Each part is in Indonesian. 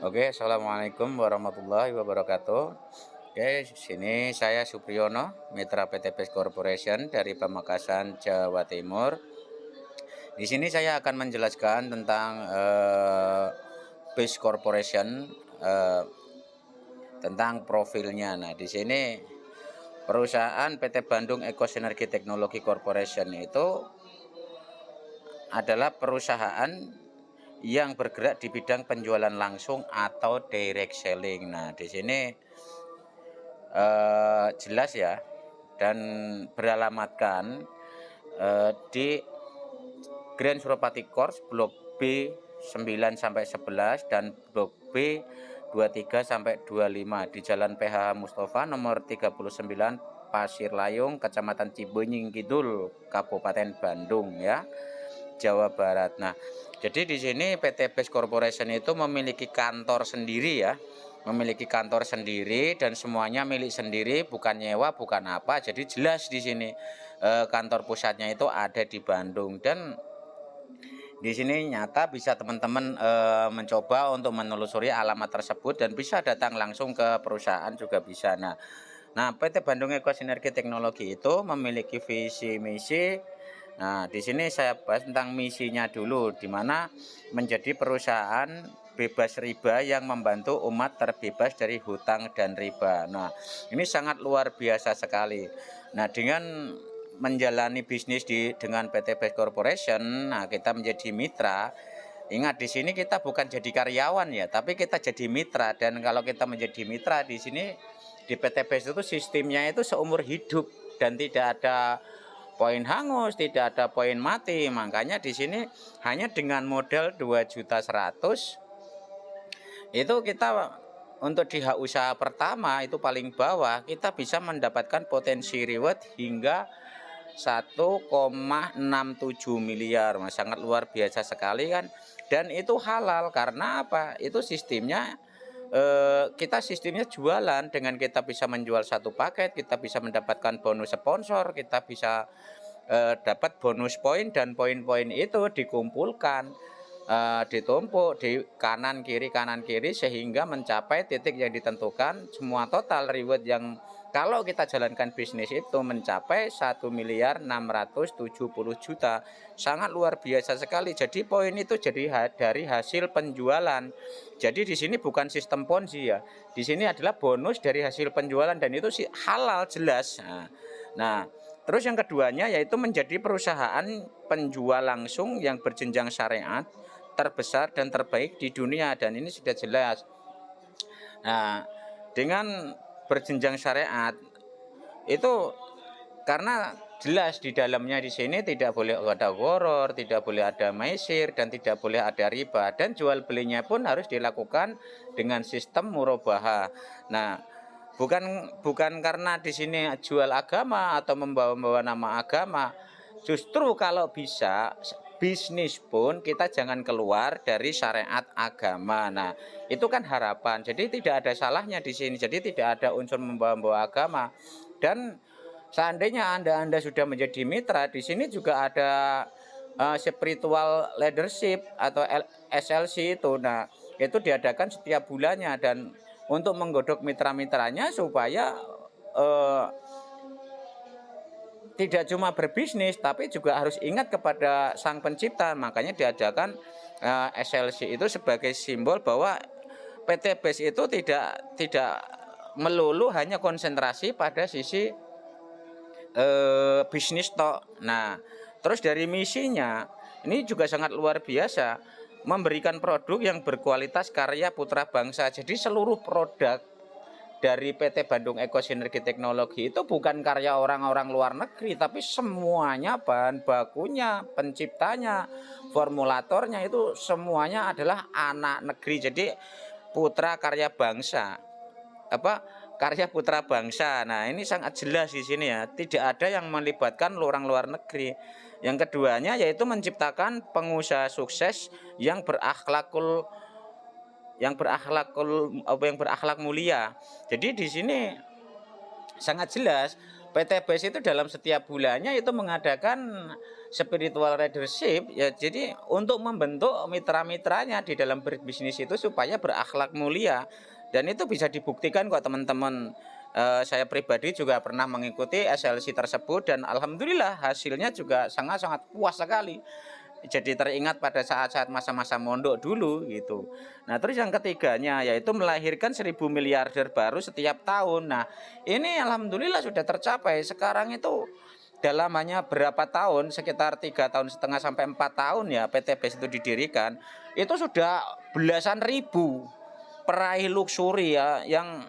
Oke, assalamualaikum warahmatullahi wabarakatuh. Oke, sini saya Supriyono, Mitra PT PES Corporation dari Pamekasan, Jawa Timur. Di sini saya akan menjelaskan tentang PES Corporation, eh, tentang profilnya. Nah, di sini perusahaan PT Bandung Eco Sinergi Teknologi Corporation itu adalah perusahaan yang bergerak di bidang penjualan langsung atau direct selling. Nah, di sini jelas ya, dan beralamatkan di Grand Suropati Course Blok B 9 sampai 11 dan Blok B 23 sampai 25 di Jalan PH Mustafa nomor 39 Pasir Layung, Kecamatan Cibenying Kidul, Kabupaten Bandung ya, Jawa Barat. Nah, jadi di sini PT PES Corporation itu memiliki kantor sendiri ya, memiliki kantor sendiri dan semuanya milik sendiri, bukan nyewa, bukan apa. Jadi jelas di sini kantor pusatnya itu ada di Bandung, dan di sini nyata bisa teman-teman mencoba untuk menelusuri alamat tersebut dan bisa datang langsung ke perusahaan juga bisa. Nah, PT Bandung Eco Sinergi Teknologi itu memiliki visi misi. Nah, di sini saya bahas tentang misinya dulu, di mana menjadi perusahaan bebas riba yang membantu umat terbebas dari hutang dan riba. Nah, ini sangat luar biasa sekali. Nah, dengan menjalani bisnis dengan PT PES Corporation, nah kita menjadi mitra. Ingat, di sini kita bukan jadi karyawan ya, tapi kita jadi mitra. Dan kalau kita menjadi mitra di sini di PT PES itu sistemnya itu seumur hidup dan tidak ada poin hangus, tidak ada poin mati. Makanya di sini hanya dengan modal 2.100.000 itu kita untuk di hak usaha pertama itu paling bawah kita bisa mendapatkan potensi reward hingga 1,67 miliar. Mas, sangat luar biasa sekali kan, dan itu halal karena apa? Itu sistemnya kita sistemnya jualan. Dengan kita bisa menjual satu paket, kita bisa mendapatkan bonus sponsor, kita bisa dapat bonus poin, dan poin-poin itu dikumpulkan, ditumpuk di kanan kiri sehingga mencapai titik yang ditentukan. Semua total reward yang kalau kita jalankan bisnis itu mencapai 1.670.000.000. Sangat luar biasa sekali. Jadi poin itu jadi dari hasil penjualan. Jadi di sini bukan sistem ponzi ya. Di sini adalah bonus dari hasil penjualan, dan itu sih halal jelas. Nah, terus yang keduanya yaitu menjadi perusahaan penjual langsung yang berjenjang syariat terbesar dan terbaik di dunia, dan ini sudah jelas. Nah, dengan berjenjang syariat itu karena jelas di dalamnya di sini tidak boleh ada gharar, tidak boleh ada maisir, dan tidak boleh ada riba, dan jual belinya pun harus dilakukan dengan sistem murabahah. Nah, bukan karena di sini jual agama atau membawa-bawa nama agama. Justru kalau bisa bisnis pun kita jangan keluar dari syariat agama. Nah, itu kan harapan. Jadi tidak ada salahnya di sini. Jadi tidak ada unsur membawa-bawa agama. Dan seandainya Anda sudah menjadi mitra, di sini juga ada spiritual leadership atau SLC itu. Nah, itu diadakan setiap bulannya, dan untuk menggodok mitra-mitranya supaya uh, tidak cuma berbisnis tapi juga harus ingat kepada sang pencipta. Makanya diadakan SLC itu sebagai simbol bahwa PT PES itu tidak melulu hanya konsentrasi pada sisi bisnis tok. Nah, terus dari misinya ini juga sangat luar biasa, memberikan produk yang berkualitas karya putra bangsa. Jadi seluruh produk dari PT Bandung Eco Sinergi Teknologi itu bukan karya orang-orang luar negeri, tapi semuanya bahan bakunya, penciptanya, formulatornya itu semuanya adalah anak negeri. Jadi putra karya bangsa, apa, karya putra bangsa. Nah, ini sangat jelas di sini ya, tidak ada yang melibatkan orang luar negeri. Yang keduanya yaitu menciptakan pengusaha sukses yang berakhlak mulia. Jadi di sini sangat jelas PT BES itu dalam setiap bulannya itu mengadakan spiritual leadership ya, jadi untuk membentuk mitra-mitranya di dalam berbisnis itu supaya berakhlak mulia, dan itu bisa dibuktikan kok teman-teman. Saya pribadi juga pernah mengikuti SLC tersebut dan alhamdulillah hasilnya juga sangat-sangat puas sekali. Jadi teringat pada saat-saat masa-masa mondok dulu gitu. Nah, terus yang ketiganya yaitu melahirkan 1.000 miliarder baru setiap tahun. Nah, ini alhamdulillah sudah tercapai. Sekarang itu dalam hanya berapa tahun, sekitar 3,5 tahun sampai 4 tahun ya PT BES itu didirikan, itu sudah belasan ribu peraih luxury ya, yang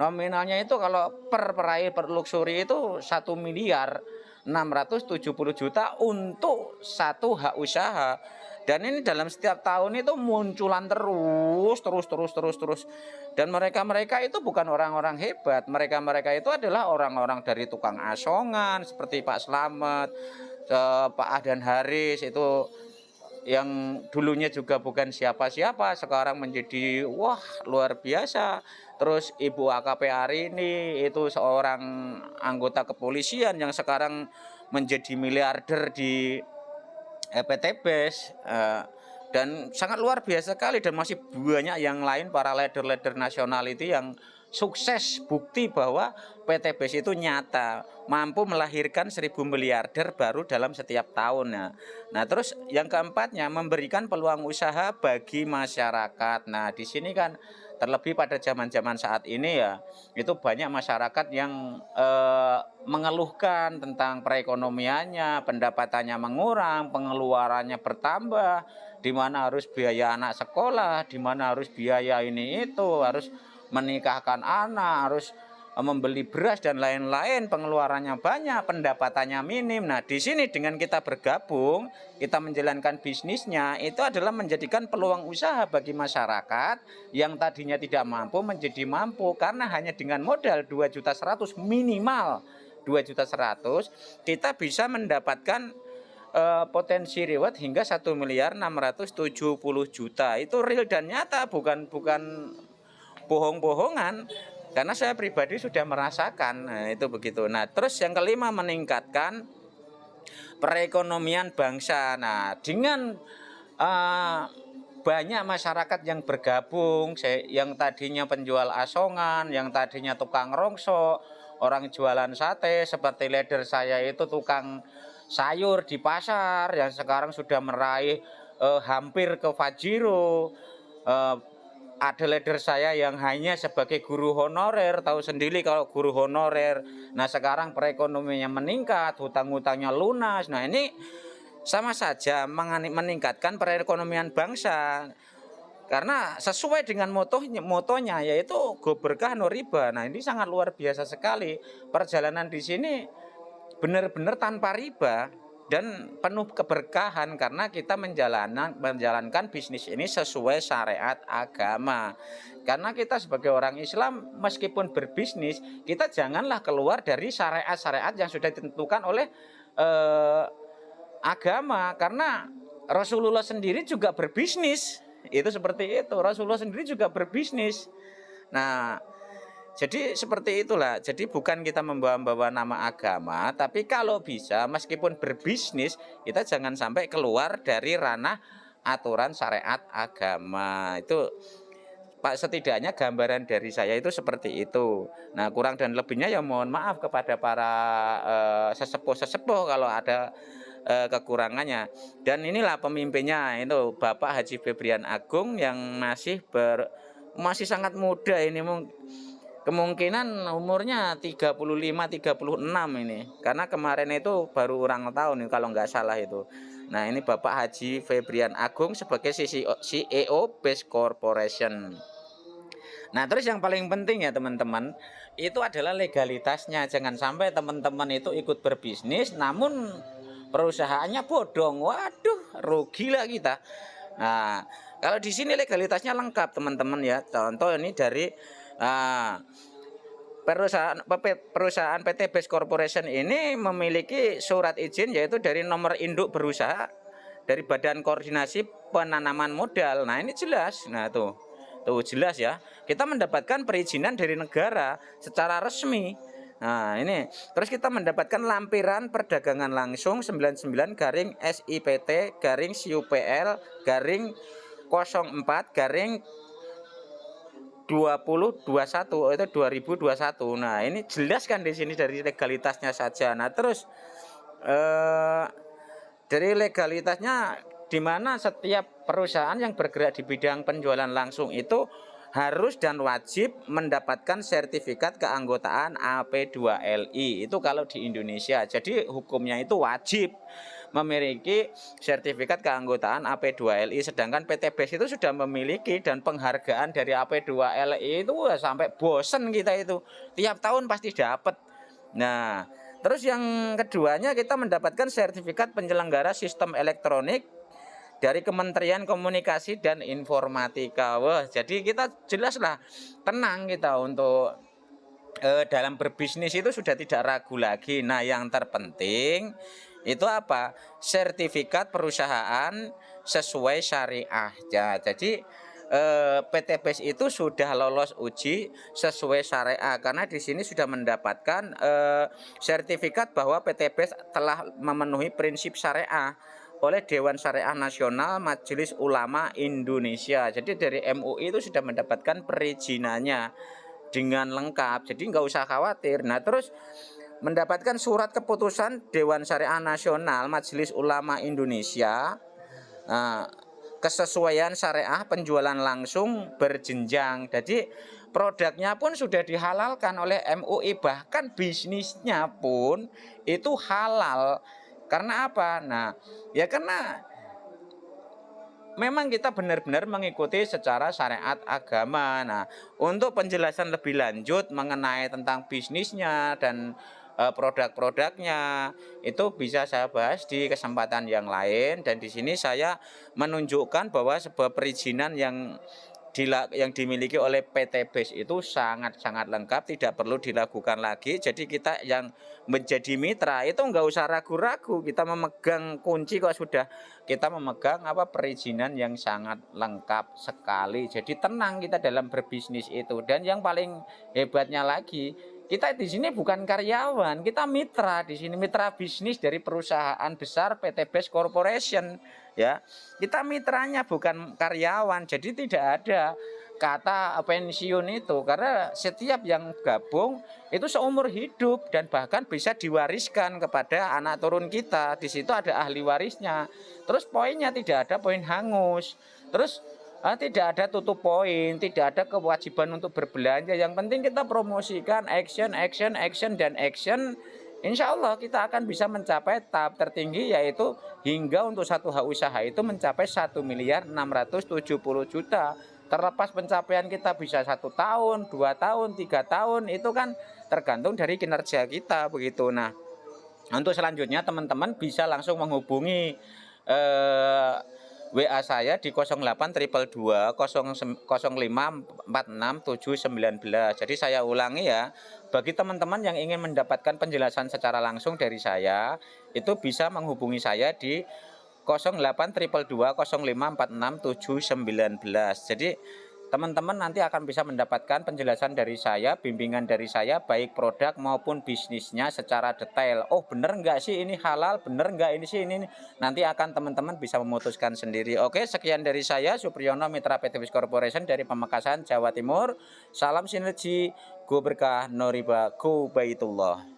nominalnya itu kalau per peraih per luxury itu 1.670.000.000 untuk satu hak usaha. Dan ini dalam setiap tahun itu munculan terus. Dan mereka itu bukan orang-orang hebat. Mereka itu adalah orang-orang dari tukang asongan seperti Pak Slamet, Pak Ahdan Haris itu, yang dulunya juga bukan siapa-siapa sekarang menjadi wah luar biasa. Terus Ibu AKP Arini itu seorang anggota kepolisian yang sekarang menjadi miliarder di PT BES, dan sangat luar biasa sekali, dan masih banyak yang lain para leader-leader nasional itu yang sukses, bukti bahwa PT BES itu nyata mampu melahirkan 1.000 miliarder baru dalam setiap tahunnya. Nah, terus yang keempatnya memberikan peluang usaha bagi masyarakat. Nah, di sini kan terlebih pada zaman-zaman saat ini ya, itu banyak masyarakat yang mengeluhkan tentang perekonomiannya, pendapatannya mengurang, pengeluarannya bertambah, di mana harus biaya anak sekolah, di mana harus biaya ini itu, harus menikahkan anak, harus membeli beras dan lain-lain, pengeluarannya banyak, pendapatannya minim. Nah, di sini dengan kita bergabung, kita menjalankan bisnisnya, itu adalah menjadikan peluang usaha bagi masyarakat yang tadinya tidak mampu menjadi mampu, karena hanya dengan modal 2.100.000 minimal 2.100.000 kita bisa mendapatkan potensi reward hingga 1.670.000.000. Itu real dan nyata, bukan bohong-bohongan, karena saya pribadi sudah merasakan. Nah, itu begitu. Nah, terus yang kelima meningkatkan perekonomian bangsa. Nah, dengan banyak masyarakat yang bergabung, yang tadinya penjual asongan, yang tadinya tukang rongsok, orang jualan sate, seperti leader saya itu tukang sayur di pasar yang sekarang sudah meraih hampir ke Fajiro. Ada leader saya yang hanya sebagai guru honorer, tahu sendiri kalau guru honorer. Nah, sekarang perekonomiannya meningkat, hutang-hutangnya lunas. Nah, ini sama saja meningkatkan perekonomian bangsa. Karena sesuai dengan motonya yaitu go berkah no riba. Nah, ini sangat luar biasa sekali. Perjalanan di sini benar-benar tanpa riba dan penuh keberkahan, karena kita menjalankan bisnis ini sesuai syariat agama. Karena kita sebagai orang Islam meskipun berbisnis, kita janganlah keluar dari syariat-syariat yang sudah ditentukan oleh agama, karena Rasulullah sendiri juga berbisnis. Itu seperti itu, Rasulullah sendiri juga berbisnis. Nah, jadi seperti itulah. Jadi bukan kita membawa-bawa nama agama, tapi kalau bisa meskipun berbisnis, kita jangan sampai keluar dari ranah aturan syariat agama. Itu Pak, setidaknya gambaran dari saya itu seperti itu. Nah, kurang dan lebihnya ya mohon maaf kepada para sesepuh-sesepuh kalau ada kekurangannya. Dan inilah pemimpinnya, itu Bapak Haji Febrian Agung yang masih sangat muda ini, kemungkinan umurnya 35-36 ini, karena kemarin itu baru ulang tahun kalau nggak salah itu. Nah, ini Bapak Haji Febrian Agung sebagai CEO BES Corporation. Nah, terus yang paling penting ya teman-teman, itu adalah legalitasnya. Jangan sampai teman-teman itu ikut berbisnis namun perusahaannya bodong. Waduh, rugi lah kita. Nah, kalau di sini legalitasnya lengkap teman-teman ya. Contoh ini dari perusahaan PT BES Corporation ini memiliki surat izin, yaitu dari nomor induk berusaha dari Badan Koordinasi Penanaman Modal. Nah, ini jelas. Nah, tuh jelas ya. Kita mendapatkan perizinan dari negara secara resmi. Nah, ini. Terus kita mendapatkan lampiran perdagangan langsung 99 garing SIPT garing CUPL garing 04 garing 2021 itu 2021. Nah, ini jelas kan di sini dari legalitasnya saja. Nah, terus dari legalitasnya di mana setiap perusahaan yang bergerak di bidang penjualan langsung itu harus dan wajib mendapatkan sertifikat keanggotaan AP2LI. Itu kalau di Indonesia. Jadi hukumnya itu wajib memiliki sertifikat keanggotaan AP2LI, sedangkan PTBS itu sudah memiliki, dan penghargaan dari AP2LI itu sampai bosen kita itu. Tiap tahun pasti dapat. Nah, terus yang keduanya kita mendapatkan sertifikat penyelenggara sistem elektronik dari Kementerian Komunikasi dan Informatika. Wah, jadi kita jelaslah tenang kita untuk dalam berbisnis itu sudah tidak ragu lagi. Nah, yang terpenting itu apa? Sertifikat perusahaan sesuai syariah. Ya, jadi PTBS itu sudah lolos uji sesuai syariah karena di sini sudah mendapatkan sertifikat bahwa PTBS telah memenuhi prinsip syariah oleh Dewan Syariah Nasional Majelis Ulama Indonesia. Jadi dari MUI itu sudah mendapatkan perizinannya dengan lengkap, jadi nggak usah khawatir. Nah, terus mendapatkan surat keputusan Dewan Syariah Nasional Majelis Ulama Indonesia, kesesuaian syariah penjualan langsung berjenjang. Jadi produknya pun sudah dihalalkan oleh MUI, bahkan bisnisnya pun itu halal. Karena apa? Nah, ya karena memang kita benar-benar mengikuti secara syariat agama. Nah, untuk penjelasan lebih lanjut mengenai tentang bisnisnya dan produk-produknya itu bisa saya bahas di kesempatan yang lain, dan di sini saya menunjukkan bahwa sebuah perizinan yang dimiliki oleh PTBS itu sangat-sangat lengkap, tidak perlu dilakukan lagi. Jadi kita yang menjadi mitra itu enggak usah ragu-ragu, kita memegang kunci kok sudah kita memegang perizinan yang sangat lengkap sekali. Jadi tenang kita dalam berbisnis itu. Dan yang paling hebatnya lagi, kita di sini bukan karyawan, kita mitra di sini, mitra bisnis dari perusahaan besar PTBS Corporation, ya. Kita mitranya bukan karyawan, jadi tidak ada kata pensiun itu, karena setiap yang gabung itu seumur hidup dan bahkan bisa diwariskan kepada anak turun kita. Di situ ada ahli warisnya. Terus poinnya tidak ada poin hangus. Terus tidak ada tutup poin, tidak ada kewajiban untuk berbelanja. Yang penting kita promosikan action, dan action. Insya Allah kita akan bisa mencapai tahap tertinggi, yaitu hingga untuk satu usaha itu mencapai 1.670.000.000. Terlepas pencapaian kita bisa 1 tahun, 2 tahun, 3 tahun, itu kan tergantung dari kinerja kita begitu. Nah, untuk selanjutnya teman-teman bisa langsung menghubungi WA saya di 08 222 05 46 719. Jadi saya ulangi ya, bagi teman-teman yang ingin mendapatkan penjelasan secara langsung dari saya, itu bisa menghubungi saya di 08 222 05 46 719. Jadi teman-teman nanti akan bisa mendapatkan penjelasan dari saya, bimbingan dari saya, baik produk maupun bisnisnya secara detail. Oh, bener nggak sih ini halal, bener nggak ini sih ini. Nanti akan teman-teman bisa memutuskan sendiri. Oke, sekian dari saya, Supriyono, Mitra PTBS Corporation dari Pamekasan, Jawa Timur. Salam sinergi, go berkah, no riba, go baitullah.